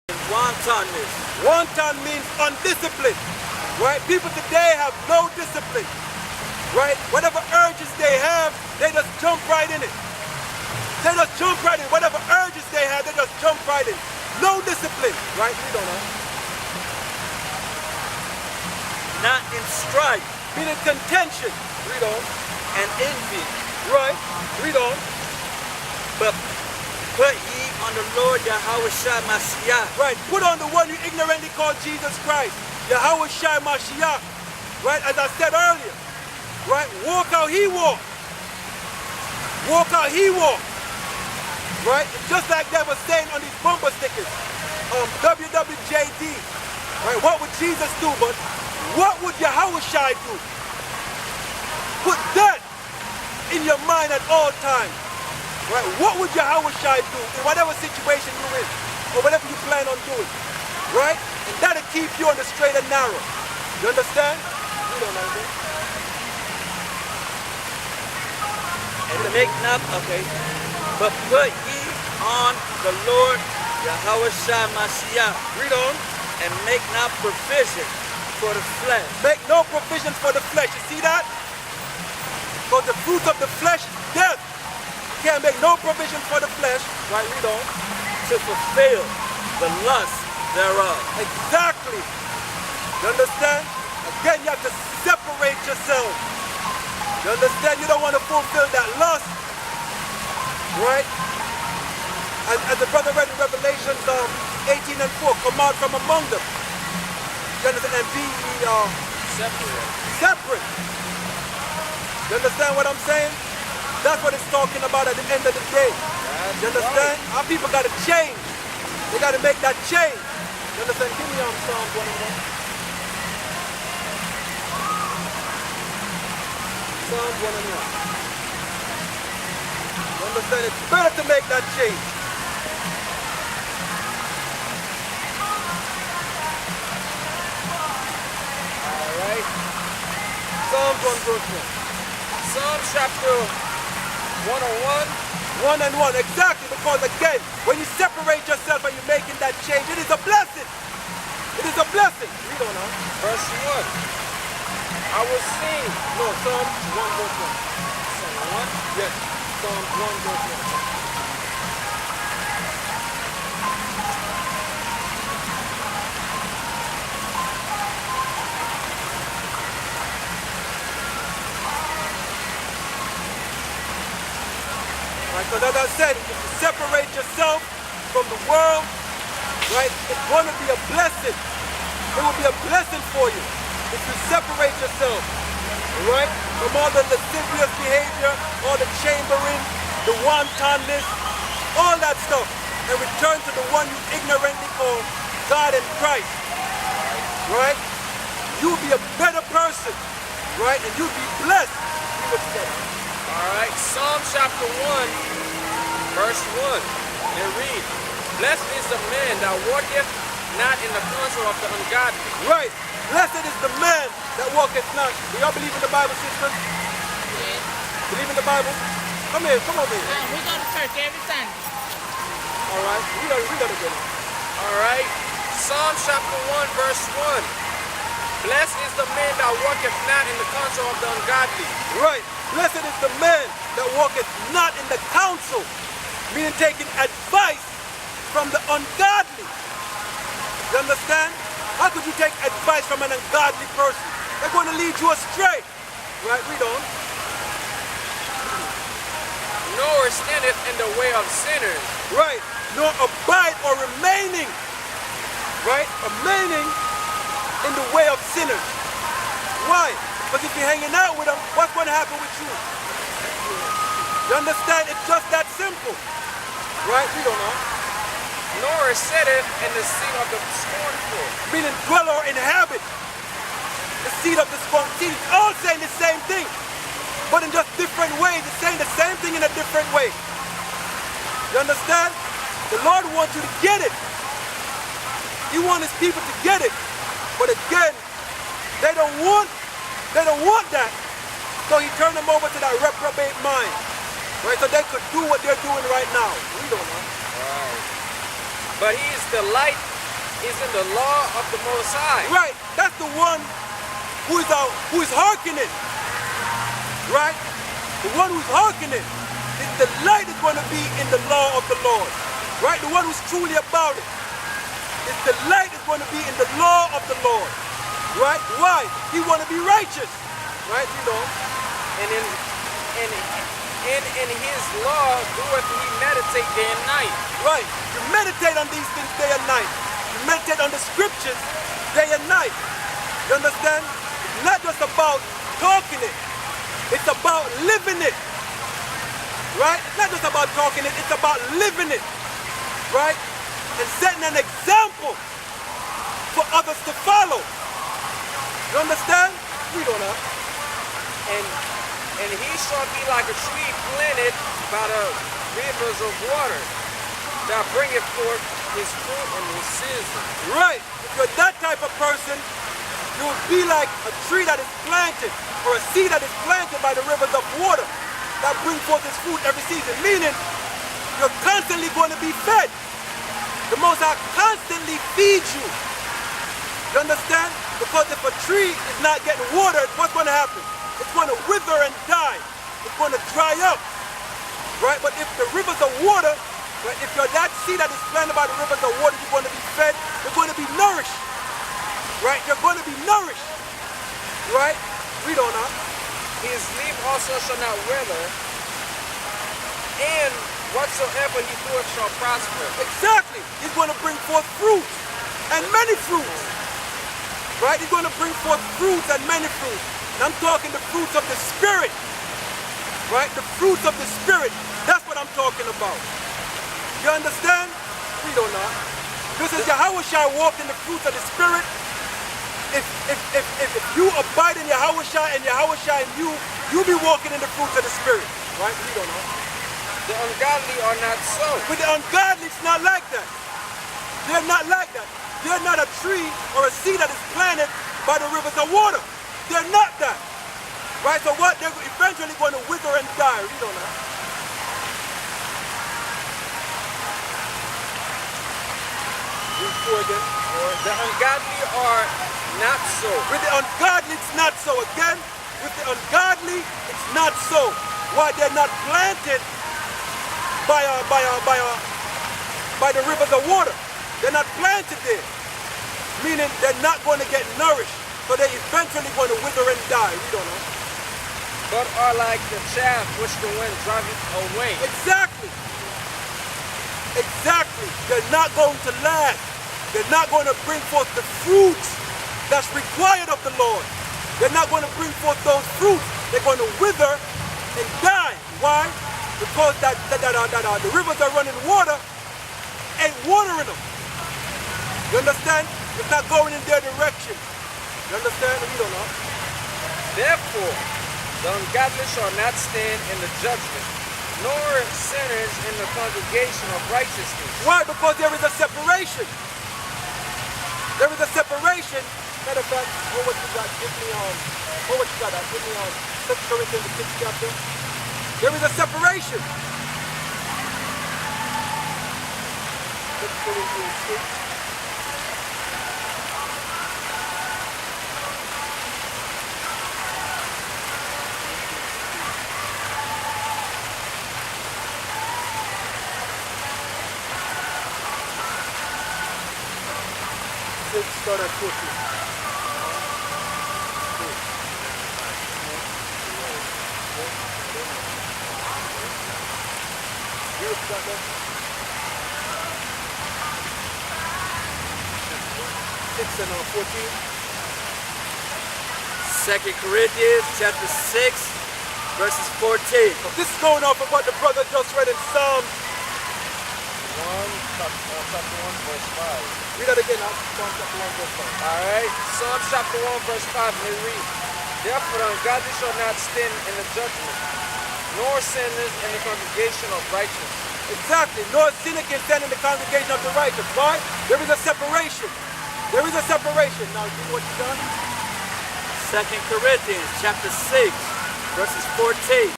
Wantonness. Wanton means undisciplined, right? People today have no discipline, right? Whatever urges they have, they just jump right in it. They just jump right in. Whatever urges they have, they just jump right in. No discipline, right? We don't know. Not in strife. Meaning contention. Read on. And envy. Right. Read on. But put ye on the Lord Yahweh Shai Mashiach. Right. Put on the one you ignorantly call Jesus Christ. Yahweh Shai Mashiach. Right. As I said earlier. Right. Walk how he walked. Walk how he walked. Right. Just like they were saying on these bumper stickers. WWJD. Right. What would Jesus do? But what would Yahweh Shai do? Put that in your mind at all times. Right? What would Yahweh Shai do in whatever situation you're in, or whatever you plan on doing? Right? And that'll keep you on the straight and narrow. You understand? You don't understand. And make not, okay. But put ye on the Lord Yahweh Shai Mashiach. Read on. And make not provision for the flesh. Make no provision for the flesh. You see that? Because the fruit of the flesh is death. You can't make no provision for the flesh. Right, read on. To fulfill the lust thereof. Exactly. You understand? Again, you have to separate yourself. You understand? You don't want to fulfill that lust. Right? As the brother read in Revelations 18 and 4, come out from among them. You understand? And be separate. You understand what I'm saying? That's what it's talking about at the end of the day. You understand? Our people got to change. They got to make that change. You understand? Give me Psalms 1:1. Psalms 1:1. You understand? It's better to make that change. Alright. Psalms 1 verse 1. Psalm chapter 101. 1 and 1, exactly, because again, when you separate yourself and you're making that change, it is a blessing. It is a blessing. Read on now. Verse 1. I will sing. No, Psalms 1 verse 1. Psalm 1? Yes, Psalms 1 verse 1. Because as I said, if you separate yourself from the world, right, it's going to be a blessing. It will be a blessing for you if you separate yourself, right, from all the lascivious behavior, all the chambering, the wantonness, all that stuff, and return to the one you ignorantly call God and Christ, right? You'll be a better person, right, and you'll be blessed. Alright, Psalm chapter 1, verse 1. It reads, Blessed is the man that walketh not in the counsel of the ungodly. Right. Blessed is the man that walketh not. Do y'all believe in the Bible, sisters? Yes. Believe in the Bible? Come here, come over here. We go to church every Sunday. Alright, we gotta get it. Alright, Psalm chapter 1, verse 1. Blessed is the man that walketh not in the counsel of the ungodly. Right. Blessed is the man that walketh not in the counsel, meaning taking advice from the ungodly. You understand? How could you take advice from an ungodly person? They're going to lead you astray. Right, read on. Nor standeth in the way of sinners. Right. Nor abide or remaining. Right? Remaining in the way of sinners. Why? Because if you're hanging out with them, what's going to happen with you? You understand? It's just that simple. Right? We don't know. Nor sitteth in the seat of the scornful. Meaning dwell or inhabit the seat of the scornful. See, it's all saying the same thing, but in just different ways. It's saying the same thing in a different way. You understand? The Lord wants you to get it. He wants his people to get it. But again, they don't want that. So he turned them over to that reprobate mind. Right? So they could do what they're doing right now. We don't know. Right. But he is the light is in the law of the Most High. Right. That's the one who is hearkening. Right? The one who's hearkening. The light is going to be in the law of the Lord. Right? The one who's truly about it. It's the light is going to be in the law of the Lord. Right? Why? He want to be righteous. Right? You know. And in his law doeth he meditate day and night. Right. You meditate on these things day and night. You meditate on the scriptures day and night. You understand? It's not just about talking it. It's about living it. Right? It's not just about talking it. It's about living it. Right? And setting an example for others to follow. You understand? We don't know. And he shall be like a tree planted by the rivers of water, that bringeth forth his fruit in his season. Right. If you're that type of person, you will be like a tree that is planted, or a seed that is planted by the rivers of water that bring forth its fruit every season. Meaning, you're constantly going to be fed. The Most High constantly feeds you. You understand? Because if a tree is not getting watered, what's going to happen? It's going to wither and die. It's going to dry up. Right? But if the rivers of water, right, if you're that seed that is planted by the rivers of water, you're going to be fed. You're going to be nourished. Right? You're going to be nourished. Right? We don't know. His leaf also shall not wither, and whatsoever he doeth shall prosper. Exactly. He's going to bring forth fruits, and many fruits. Right? He's going to bring forth fruits and many fruits. And I'm talking the fruits of the Spirit. Right? The fruits of the Spirit. That's what I'm talking about. You understand? We don't know. This is Yahweh shall walk in the fruits of the Spirit. If you abide in Yahweh and Yahweh in you, you'll be walking in the fruits of the Spirit. Right? We don't know. The ungodly are not so. But the ungodly is not like that. They're not like that. They're not a tree or a seed that is planted by the rivers of water. They're not that. Right? So what? They're eventually going to wither and die. We don't know. Read 4 again. The ungodly are not so. With the ungodly, it's not so. Again, with the ungodly, it's not so. Why? They're not planted by the rivers of water. They're not planted there. Meaning they're not going to get nourished. So they're eventually going to wither and die. We don't know. But are like the chaff which the wind driveth away. Exactly. Exactly. They're not going to last. They're not going to bring forth the fruits that's required of the Lord. They're not going to bring forth those fruits. They're going to wither and die. Why? Because the rivers are running water, ain't watering them. You understand? It's not going in their direction. You understand? We don't know. Therefore, the ungodly shall not stand in the judgment, nor sinners in the congregation of righteousness. Why? Because there is a separation. There is a separation. Matter of fact, what you got? Give me what you got? Give me 2 Corinthians the 6th chapter. There is a separation. 2 Corinthians 6. Start at 14. And 14. 2 Corinthians chapter 6, verses 14. So this is going off of what the brother just read in Psalm. Chapter 1, verse 5. Read that again, Psalm chapter 1, verse 5. Alright, Psalm chapter 1, verse 5, and it reads, Therefore the ungodly shall not stand in the judgment, nor sinners in the congregation of righteous. Exactly, nor sinner can stand in the congregation of the righteous. Why? There is a separation. There is a separation. Now, do what you done. 2 Corinthians chapter 6, verses 14.